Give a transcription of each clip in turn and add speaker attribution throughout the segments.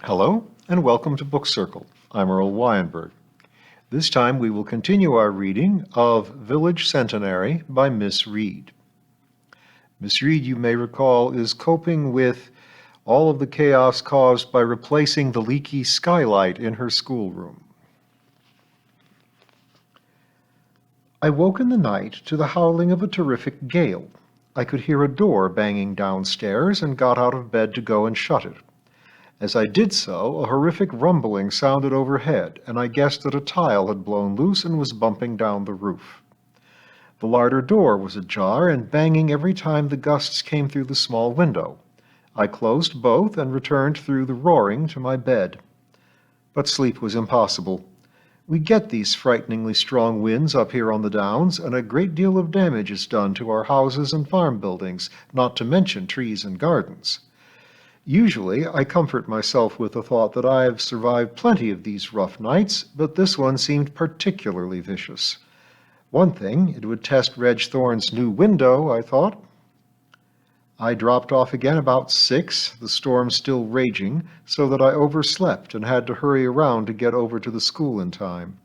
Speaker 1: Hello, and welcome to Book Circle. I'm Earl Weinberg. This time we will continue our reading of Village Centenary by Miss Reed. Miss Reed, you may recall, is coping with all of the chaos caused by replacing the leaky skylight in her schoolroom. I woke in the night to the howling of a terrific gale. I could hear a door banging downstairs and got out of bed to go and shut it. As I did so, a horrific rumbling sounded overhead, and I guessed that a tile had blown loose and was bumping down the roof. The larder door was ajar and banging every time the gusts came through the small window. I closed both and returned through the roaring to my bed. But sleep was impossible. We get these frighteningly strong winds up here on the downs, and a great deal of damage is done to our houses and farm buildings, not to mention trees and gardens. Usually, I comfort myself with the thought that I have survived plenty of these rough nights, but this one seemed particularly vicious. One thing, it would test Reg Thorne's new window, I thought. I dropped off again about 6, the storm still raging, so that I overslept and had to hurry around to get over to the school in time.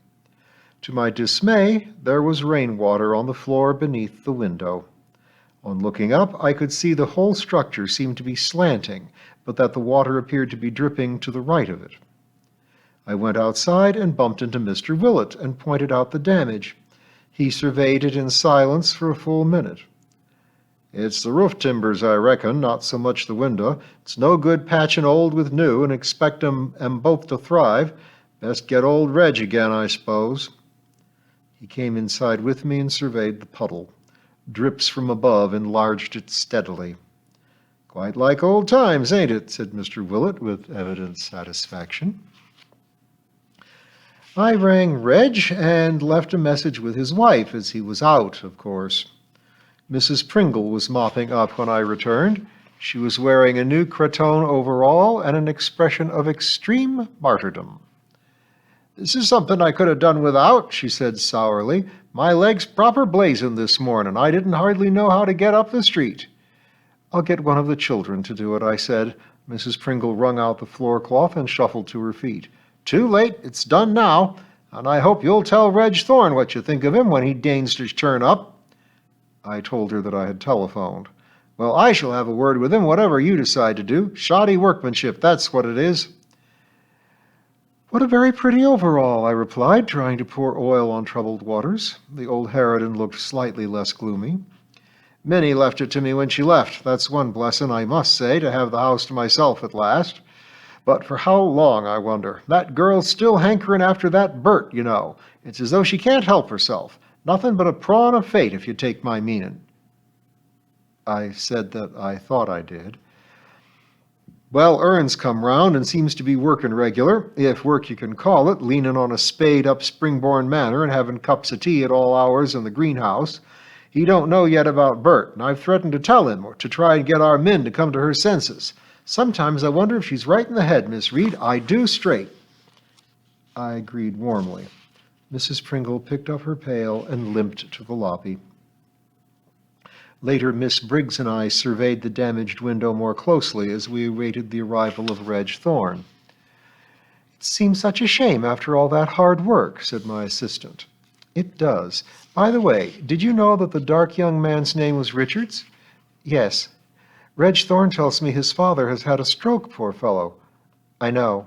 Speaker 1: To my dismay, there was rainwater on the floor beneath the window. On looking up, I could see the whole structure seemed to be slanting, but that the water appeared to be dripping to the right of it. I went outside and bumped into Mr. Willett and pointed out the damage. He surveyed it in silence for a full minute. "It's the roof timbers, I reckon, not so much the window. It's no good patching old with new and expect 'em both to thrive. Best get old Reg again, I suppose." He came inside with me and surveyed the puddle. Drips from above enlarged it steadily. "Quite like old times, ain't it?" said Mr. Willett with evident satisfaction. I rang Reg and left a message with his wife, as he was out, of course. Mrs. Pringle was mopping up when I returned. She was wearing a new cretonne overall and an expression of extreme martyrdom. "This is something I could have done without," she said sourly. "My leg's proper blazing this morning. I didn't hardly know how to get up the street." "I'll get one of the children to do it," I said. Mrs. Pringle wrung out the floorcloth and shuffled to her feet. "Too late. It's done now. And I hope you'll tell Reg Thorne what you think of him when he deigns to turn up." I told her that I had telephoned. "Well, I shall have a word with him, whatever you decide to do. Shoddy workmanship, that's what it is." "What a very pretty overall," I replied, trying to pour oil on troubled waters. The old harridan looked slightly less gloomy. "Minnie left it to me when she left. That's one blessing, I must say, to have the house to myself at last. But for how long, I wonder? That girl's still hankering after that Bert, you know. It's as though she can't help herself. Nothing but a prawn of fate, if you take my meaning." I said that I thought I did. "Well, Ern's come round and seems to be working regular, if work you can call it, leaning on a spade up Springborn Manor and having cups of tea at all hours in the greenhouse. He don't know yet about Bert, and I've threatened to tell him, or to try and get our Min to come to her senses. Sometimes I wonder if she's right in the head, Miss Reed. I do straight." I agreed warmly. Mrs. Pringle picked up her pail and limped to the lobby. Later, Miss Briggs and I surveyed the damaged window more closely as we awaited the arrival of Reg Thorne. "It seems such a shame after all that hard work," said my assistant. "It does. By the way, did you know that the dark young man's name was Richards?" "Yes. Reg Thorne tells me his father has had a stroke, poor fellow." "I know.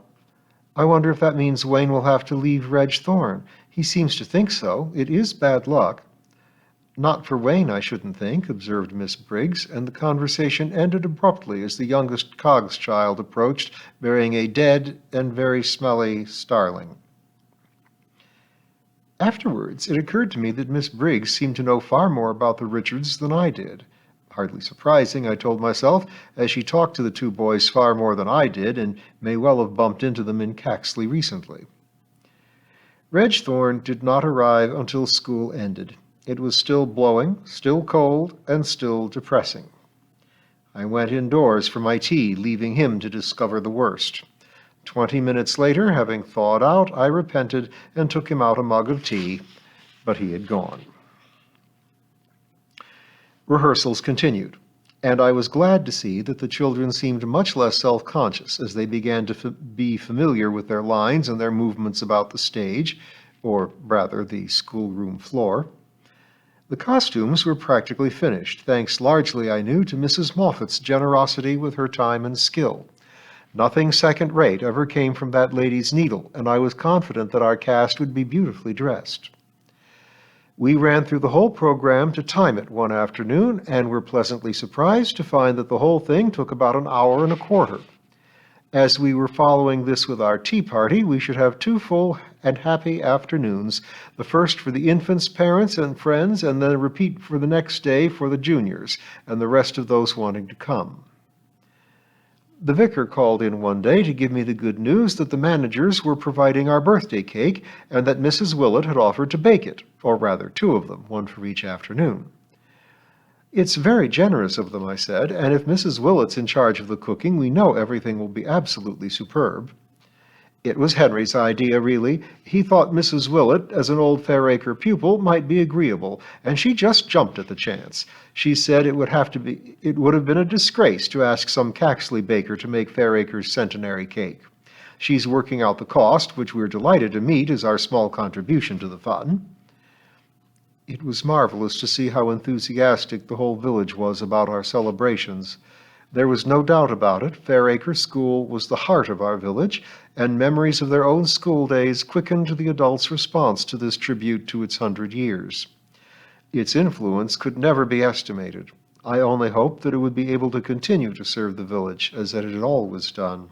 Speaker 1: I wonder if that means Wayne will have to leave Reg Thorne. He seems to think so. It is bad luck." "Not for Wayne, I shouldn't think," observed Miss Briggs, and the conversation ended abruptly as the youngest Coggs child approached, bearing a dead and very smelly starling. Afterwards, it occurred to me that Miss Briggs seemed to know far more about the Richards than I did. Hardly surprising, I told myself, as she talked to the two boys far more than I did, and may well have bumped into them in Caxley recently. Reg Thorne did not arrive until school ended. It was still blowing, still cold, and still depressing. I went indoors for my tea, leaving him to discover the worst. 20 minutes later, having thawed out, I repented and took him out a mug of tea, but he had gone. Rehearsals continued. and I was glad to see that the children seemed much less self-conscious as they began to be familiar with their lines and their movements about the stage, or rather the schoolroom floor. The costumes were practically finished, thanks largely, I knew, to Mrs. Moffat's generosity with her time and skill. Nothing second-rate ever came from that lady's needle, and I was confident that our cast would be beautifully dressed. We ran through the whole program to time it one afternoon, and were pleasantly surprised to find that the whole thing took about an hour and a quarter. As we were following this with our tea party, we should have 2 full and happy afternoons, the first for the infants' parents and friends, and then a repeat for the next day for the juniors, and the rest of those wanting to come. The vicar called in one day to give me the good news that the managers were providing our birthday cake, and that Mrs. Willett had offered to bake it, or rather 2 of them, one for each afternoon. "It's very generous of them," I said, "and if Mrs. Willett's in charge of the cooking, we know everything will be absolutely superb." It was Henry's idea, really. He thought Mrs. Willett, as an old Fairacre pupil, might be agreeable, and she just jumped at the chance. She said it would have been a disgrace to ask some Caxley baker to make Fairacre's centenary cake. She's working out the cost, which we're delighted to meet as our small contribution to the fun. It was marvelous to see how enthusiastic the whole village was about our celebrations. There was no doubt about it, Fairacre School was the heart of our village, and memories of their own school days quickened the adults' response to this tribute to its 100 years. Its influence could never be estimated. I only hoped that it would be able to continue to serve the village as it had always done.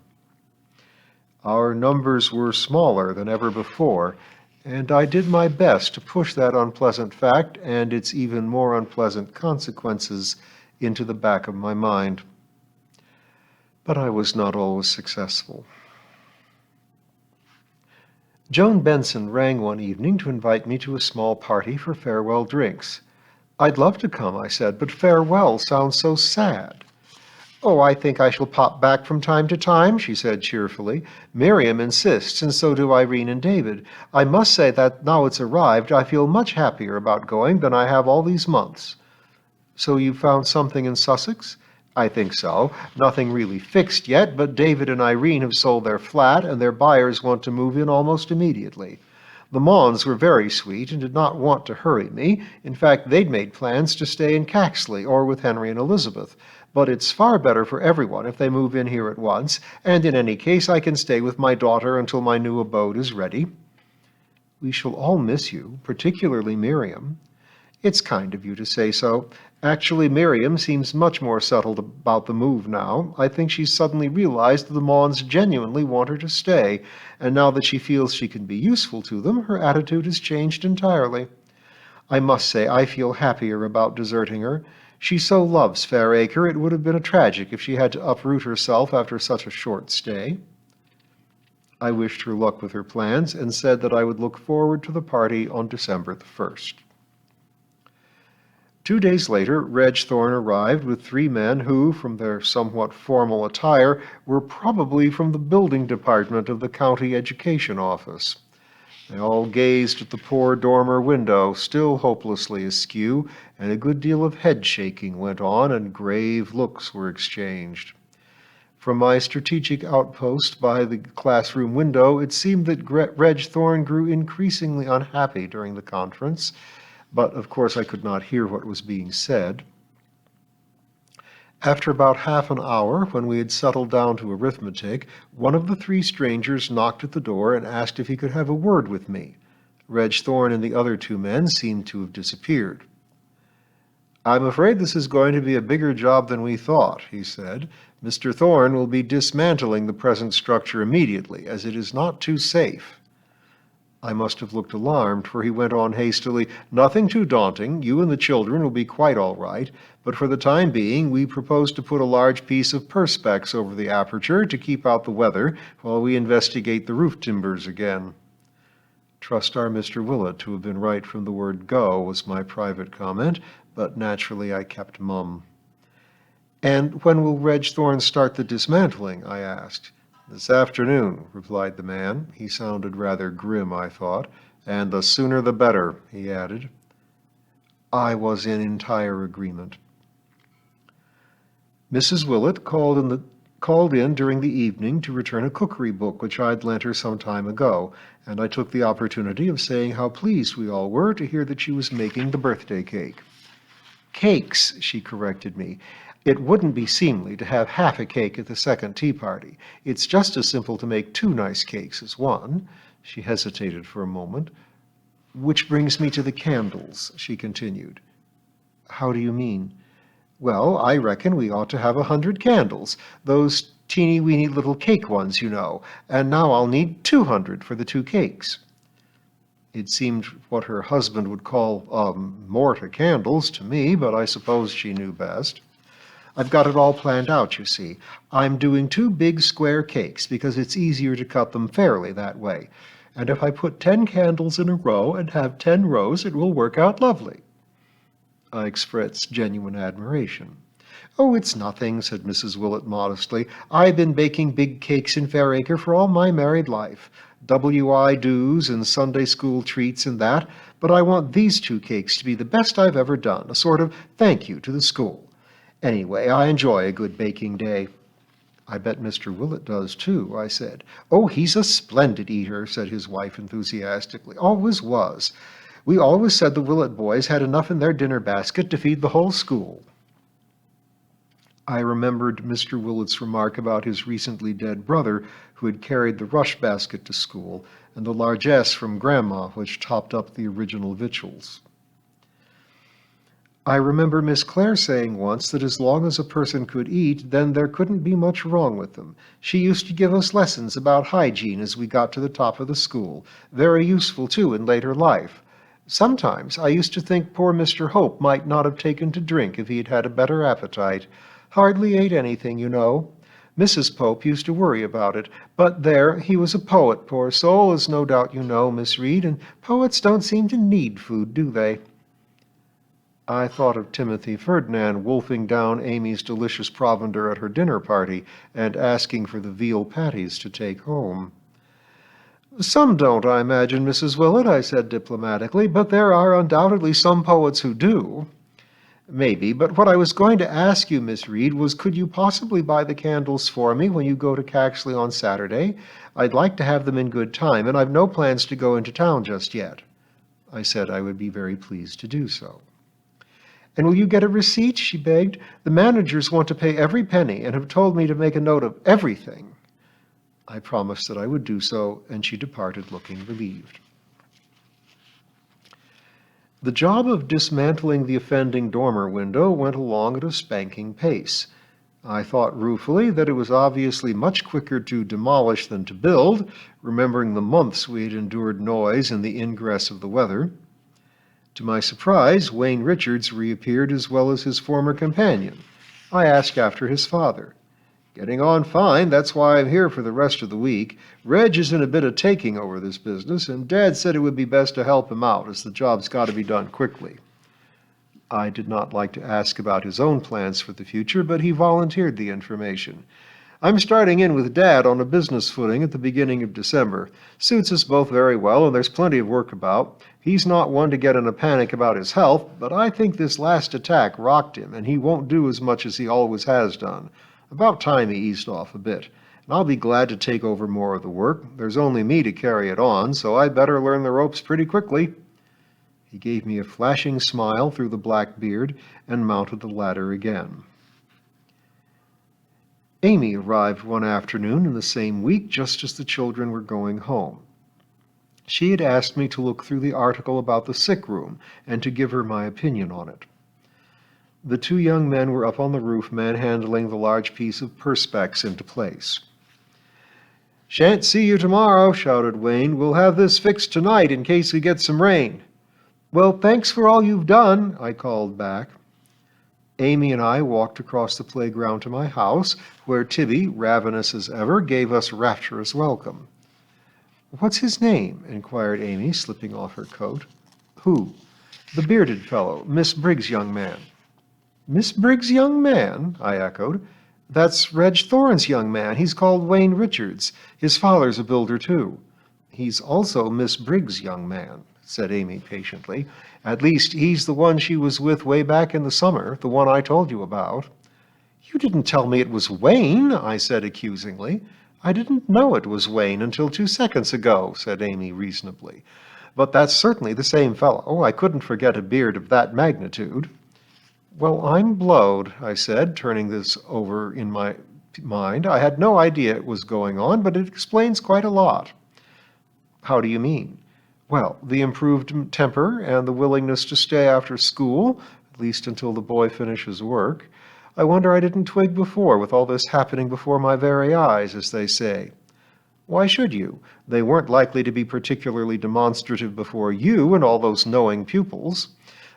Speaker 1: Our numbers were smaller than ever before, and I did my best to push that unpleasant fact and its even more unpleasant consequences into the back of my mind. But I was not always successful. Joan Benson rang one evening to invite me to a small party for farewell drinks. "I'd love to come," I said, "but farewell sounds so sad." "Oh, I think I shall pop back from time to time," she said cheerfully. "Miriam insists, and so do Irene and David. I must say that now it's arrived, I feel much happier about going than I have all these months." "So you've found something in Sussex?" "I think so. Nothing really fixed yet, but David and Irene have sold their flat, and their buyers want to move in almost immediately. The Mauns were very sweet and did not want to hurry me. In fact, they'd made plans to stay in Caxley or with Henry and Elizabeth. But it's far better for everyone if they move in here at once, and in any case I can stay with my daughter until my new abode is ready." "We shall all miss you, particularly Miriam." "It's kind of you to say so. Actually, Miriam seems much more settled about the move now. I think she's suddenly realized that the Mauns genuinely want her to stay, and now that she feels she can be useful to them, her attitude has changed entirely. I must say I feel happier about deserting her. She so loves Fairacre, it would have been a tragic if she had to uproot herself after such a short stay." I wished her luck with her plans and said that I would look forward to the party on December the 1st. 2 days later, Reg Thorne arrived with 3 men who, from their somewhat formal attire, were probably from the building department of the county education office. They all gazed at the poor dormer window, still hopelessly askew, and a good deal of head-shaking went on, and grave looks were exchanged. From my strategic outpost by the classroom window, it seemed that Reg Thorne grew increasingly unhappy during the conference, but of course I could not hear what was being said. After about half an hour, when we had settled down to arithmetic, one of the 3 strangers knocked at the door and asked if he could have a word with me. Reg Thorne and the other 2 men seemed to have disappeared. "I'm afraid this is going to be a bigger job than we thought," he said. "Mr. Thorne will be dismantling the present structure immediately, as it is not too safe." I must have looked alarmed, for he went on hastily, "Nothing too daunting. You and the children will be quite all right, but for the time being we propose to put a large piece of perspex over the aperture to keep out the weather while we investigate the roof timbers again." "Trust our Mr. Willett to have been right from the word go," was my private comment, but naturally I kept mum. "And when will Reg Thorne start the dismantling?" I asked. "This afternoon," replied the man. He sounded rather grim, I thought. "And the sooner the better," he added. I was in entire agreement. Mrs. Willett called in during the evening to return a cookery book which I'd lent her some time ago, and I took the opportunity of saying how pleased we all were to hear that she was making the birthday cake. Cakes, she corrected me. It wouldn't be seemly to have half a cake at the second tea party. It's just as simple to make two nice cakes as one. She hesitated for a moment. Which brings me to the candles, she continued. How do you mean? Well, I reckon we ought to have 100 candles, those teeny-weeny little cake ones, you know, and now I'll need 200 for the two cakes. It seemed what her husband would call more to candles to me, but I suppose she knew best. I've got it all planned out, you see. I'm doing two big square cakes because it's easier to cut them fairly that way. And if I put 10 candles in a row and have 10 rows, it will work out lovely. I expressed genuine admiration. Oh, it's nothing, said Mrs. Willett modestly. I've been baking big cakes in Fairacre for all my married life. W.I. do's and Sunday school treats and that, but I want these two cakes to be the best I've ever done, a sort of thank you to the school. Anyway, I enjoy a good baking day. I bet Mr. Willett does, too, I said. Oh, he's a splendid eater, said his wife enthusiastically. Always was. We always said the Willett boys had enough in their dinner basket to feed the whole school. I remembered Mr. Willett's remark about his recently dead brother who had carried the rush basket to school and the largesse from Grandma which topped up the original victuals. I remember Miss Clare saying once that as long as a person could eat, then there couldn't be much wrong with them. She used to give us lessons about hygiene as we got to the top of the school, very useful, too, in later life. Sometimes I used to think poor Mr. Hope might not have taken to drink if he had had a better appetite. Hardly ate anything, you know. Mrs. Pope used to worry about it. But there, he was a poet, poor soul, as no doubt you know, Miss Reed, and poets don't seem to need food, do they? I thought of Timothy Ferdinand wolfing down Amy's delicious provender at her dinner party and asking for the veal patties to take home. Some don't, I imagine, Mrs. Willett, I said diplomatically, but there are undoubtedly some poets who do. Maybe, but what I was going to ask you, Miss Reed, was could you possibly buy the candles for me when you go to Caxley on Saturday? I'd like to have them in good time, and I've no plans to go into town just yet. I said I would be very pleased to do so. And will you get a receipt? She begged. The managers want to pay every penny and have told me to make a note of everything. I promised that I would do so, and she departed looking relieved. The job of dismantling the offending dormer window went along at a spanking pace. I thought ruefully that it was obviously much quicker to demolish than to build, remembering the months we had endured noise and the ingress of the weather. To my surprise, Wayne Richards reappeared as well as his former companion. I asked after his father. Getting on fine, that's why I'm here for the rest of the week. Reg is in a bit of taking over this business, and Dad said it would be best to help him out, as the job's got to be done quickly. I did not like to ask about his own plans for the future, but he volunteered the information. I'm starting in with Dad on a business footing at the beginning of December. Suits us both very well, and there's plenty of work about. He's not one to get in a panic about his health, but I think this last attack rocked him, and he won't do as much as he always has done. About time he eased off a bit. And I'll be glad to take over more of the work. There's only me to carry it on, so I'd better learn the ropes pretty quickly. He gave me a flashing smile through the black beard and mounted the ladder again. Amy arrived one afternoon in the same week just as the children were going home. She had asked me to look through the article about the sick room and to give her my opinion on it. The two young men were up on the roof manhandling the large piece of perspex into place. "Shan't see you tomorrow," shouted Wayne. "We'll have this fixed tonight in case we get some rain." "Well, thanks for all you've done," I called back. Amy and I walked across the playground to my house, where Tibby, ravenous as ever, gave us rapturous welcome. "What's his name?" inquired Amy, slipping off her coat. "Who?" "The bearded fellow, Miss Briggs' young man." "Miss Briggs' young man?" I echoed. "That's Reg Thorne's young man. He's called Wayne Richards. His father's a builder, too." "He's also Miss Briggs' young man," said Amy patiently. "At least, he's the one she was with way back in the summer, the one I told you about." You didn't tell me it was Wayne, I said accusingly. I didn't know it was Wayne until 2 seconds ago, said Amy reasonably. But that's certainly the same fellow. I couldn't forget a beard of that magnitude. Well, I'm blowed, I said, turning this over in my mind. I had no idea it was going on, but it explains quite a lot. How do you mean? Well, the improved temper and the willingness to stay after school, at least until the boy finishes work. I wonder I didn't twig before, with all this happening before my very eyes, as they say. Why should you? They weren't likely to be particularly demonstrative before you and all those knowing pupils.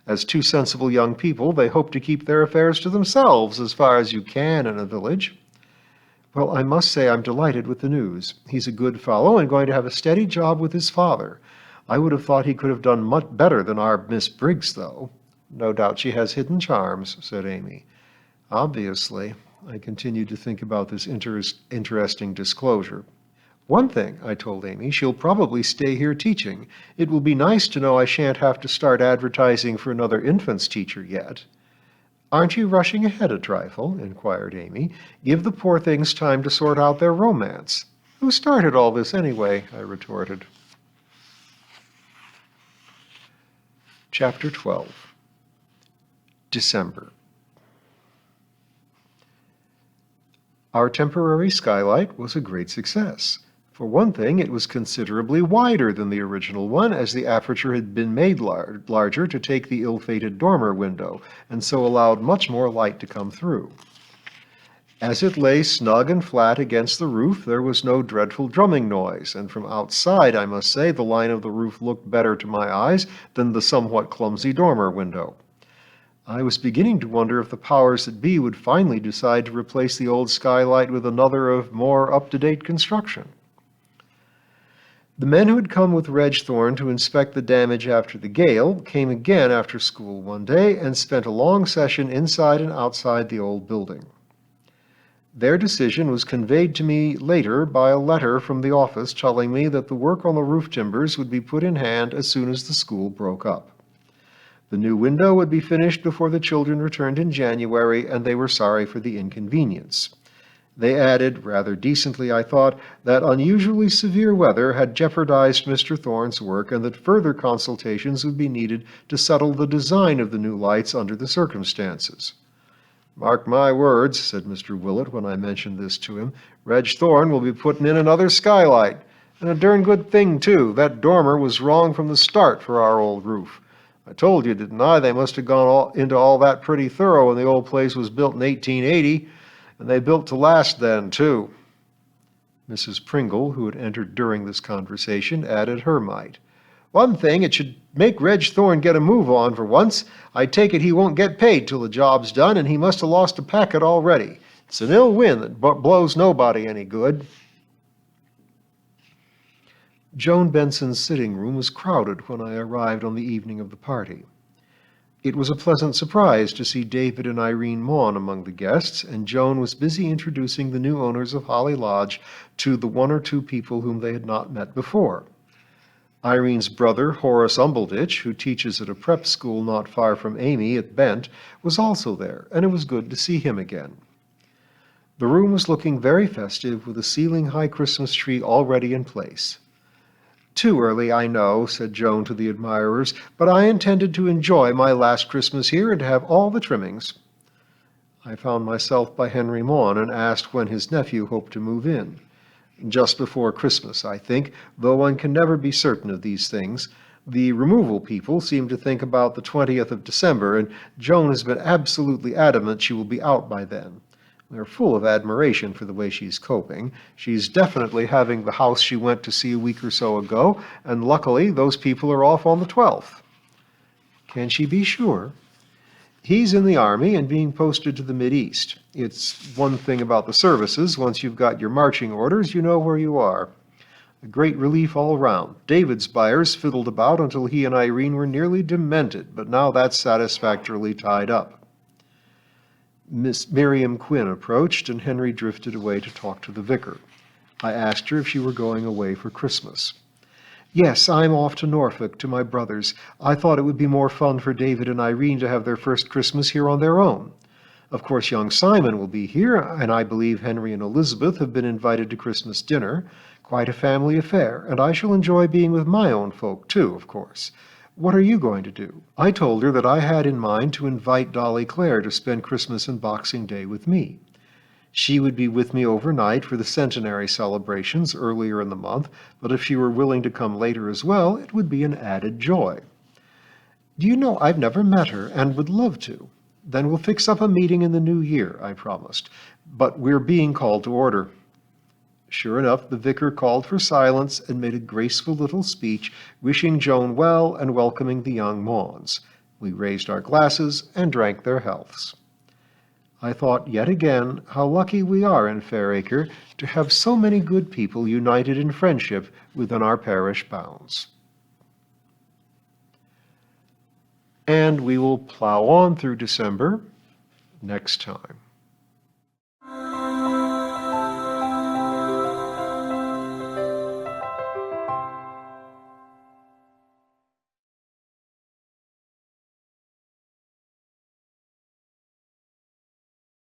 Speaker 1: As two sensible young people, they hope to keep their affairs to themselves as far as you can in a village. Well, I must say I'm delighted with the news. He's a good fellow and going to have a steady job with his father. I would have thought he could have done much better than our Miss Briggs, though. No doubt she has hidden charms, said Amy. Obviously. I continued to think about this interesting disclosure. One thing, I told Amy, she'll probably stay here teaching. It will be nice to know I shan't have to start advertising for another infants teacher yet. Aren't you rushing ahead a trifle? Inquired Amy. Give the poor things time to sort out their romance. Who started all this anyway? I retorted. Chapter 12. December. Our temporary skylight was a great success. For one thing, it was considerably wider than the original one, as the aperture had been made larger to take the ill-fated dormer window, and so allowed much more light to come through. As it lay snug and flat against the roof, there was no dreadful drumming noise, and from outside, I must say, the line of the roof looked better to my eyes than the somewhat clumsy dormer window. I was beginning to wonder if the powers that be would finally decide to replace the old skylight with another of more up-to-date construction. The men who had come with Reg Thorne to inspect the damage after the gale came again after school one day and spent a long session inside and outside the old building. Their decision was conveyed to me later by a letter from the office telling me that the work on the roof timbers would be put in hand as soon as the school broke up. The new window would be finished before the children returned in January, and they were sorry for the inconvenience. They added, rather decently I thought, that unusually severe weather had jeopardized Mr. Thorne's work and that further consultations would be needed to settle the design of the new lights under the circumstances. Mark my words, said Mr. Willett when I mentioned this to him, Reg Thorne will be putting in another skylight. And a darn good thing, too. That dormer was wrong from the start for our old roof. I told you, didn't I? They must have gone into all that pretty thorough when the old place was built in 1880. And they built to last then, too. Mrs. Pringle, who had entered during this conversation, added her mite. One thing, it should make Reg Thorne get a move on for once. I take it he won't get paid till the job's done, and he must have lost a packet already. It's an ill wind that blows nobody any good. Joan Benson's sitting room was crowded when I arrived on the evening of the party. It was a pleasant surprise to see David and Irene Maughan among the guests, and Joan was busy introducing the new owners of Holly Lodge to the one or two people whom they had not met before. Irene's brother, Horace Umbleditch, who teaches at a prep school not far from Amy at Bent, was also there, and it was good to see him again. The room was looking very festive, with a ceiling-high Christmas tree already in place. Too early, I know, said Joan to the admirers, but I intended to enjoy my last Christmas here and to have all the trimmings. I found myself by Henry Maughan and asked when his nephew hoped to move in. Just before Christmas, I think, though one can never be certain of these things. The removal people seem to think about the 20th of December, and Joan has been absolutely adamant she will be out by then. They're full of admiration for the way she's coping. She's definitely having the house she went to see a week or so ago, and luckily those people are off on the 12th. Can she be sure? He's in the Army and being posted to the Mideast. It's one thing about the services. Once you've got your marching orders, you know where you are. A great relief all round. David's buyers fiddled about until he and Irene were nearly demented, but now that's satisfactorily tied up. Miss Miriam Quinn approached, and Henry drifted away to talk to the vicar. I asked her if she were going away for Christmas. Yes, I'm off to Norfolk, to my brother's. I thought it would be more fun for David and Irene to have their first Christmas here on their own. Of course, young Simon will be here, and I believe Henry and Elizabeth have been invited to Christmas dinner. Quite a family affair, and I shall enjoy being with my own folk, too, of course. What are you going to do?" I told her that I had in mind to invite Dolly Clare to spend Christmas and Boxing Day with me. She would be with me overnight for the Centenary celebrations earlier in the month, but if she were willing to come later as well, it would be an added joy. "Do you know, I've never met her and would love to." "Then we'll fix up a meeting in the new year," I promised. "But we're being called to order." Sure enough, the vicar called for silence and made a graceful little speech, wishing Joan well and welcoming the young Mauns. We raised our glasses and drank their healths. I thought yet again how lucky we are in Fairacre to have so many good people united in friendship within our parish bounds. And we will plow on through December next time.